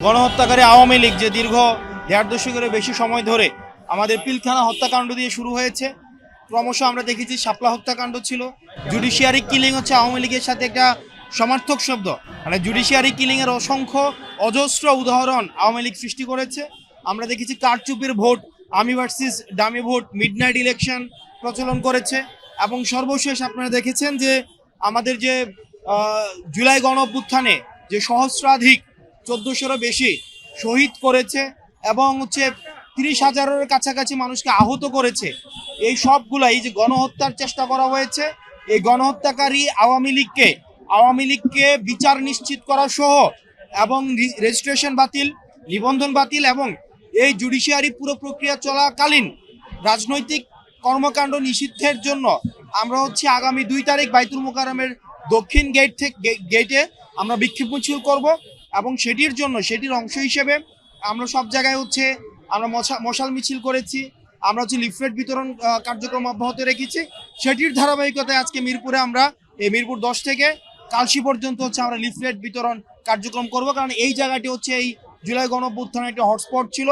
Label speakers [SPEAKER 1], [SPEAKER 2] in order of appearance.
[SPEAKER 1] গণহত্যাকারী আওয়ামী লীগ যে দীর্ঘ ১.৫ দশকেরও বেশি সময় ধরে আমাদের পিলখানা হত্যাকাণ্ড দিয়ে শুরু হয়েছে, ক্রমশ আমরা দেখেছি শাপলা হত্যাকাণ্ড ছিল। জুডিশিয়ারি কিলিং হচ্ছে আওয়ামী লীগের সাথে একটা সমার্থক শব্দ। মানে জুডিশিয়ারি কিলিংয়ের অসংখ্য অজস্র উদাহরণ আওয়ামী লীগ সৃষ্টি করেছে। আমরা দেখেছি কারচুপির ভোট, আমি versus dummy vote, midnight election প্রচলন করেছে। এবং সর্বশেষ আপনারা দেখেছেন যে আমাদের যে জুলাই গণ অভ্যুত্থানে যে সহস্রাধিক ১৪০০রও বেশি শহীদ করেছে এবং ৩০,০০০-এর কাছাকাছি মানুষকে আহত করেছে। এই সবগুলাই যে গণহত্যার চেষ্টা করা হয়েছে, এই গণহত্যাকারী আওয়ামী লীগকে বিচার নিশ্চিত করা সহ এবং রেজিস্ট্রেশন বাতিল, নিবন্ধন বাতিল এবং এই জুডিশিয়ারি পুরো প্রক্রিয়া চলাকালীন রাজনৈতিক কর্মকাণ্ড নিষিদ্ধের জন্য আমরা আগামী ২ তারিখ বাইতুল মোকাররমের দক্ষিণ গেটে আমরা বিক্ষোভ মিছিল করব এবং সেটির অংশ হিসেবে আমরা সব জায়গায় আমরা মশাল মিছিল করেছি, আমরা লিফলেট বিতরণ কার্যক্রম অব্যাহত রেখেছি। সেটির ধারাবাহিকতায় আজকে মিরপুরে আমরা এই মিরপুর ১০ থেকে কালশি পর্যন্ত আমরা লিফলেট বিতরণ কার্যক্রম করব, কারণ এই জায়গাটি এই জুলাই গণ অভ্যুত্থানের একটা হটস্পট ছিল।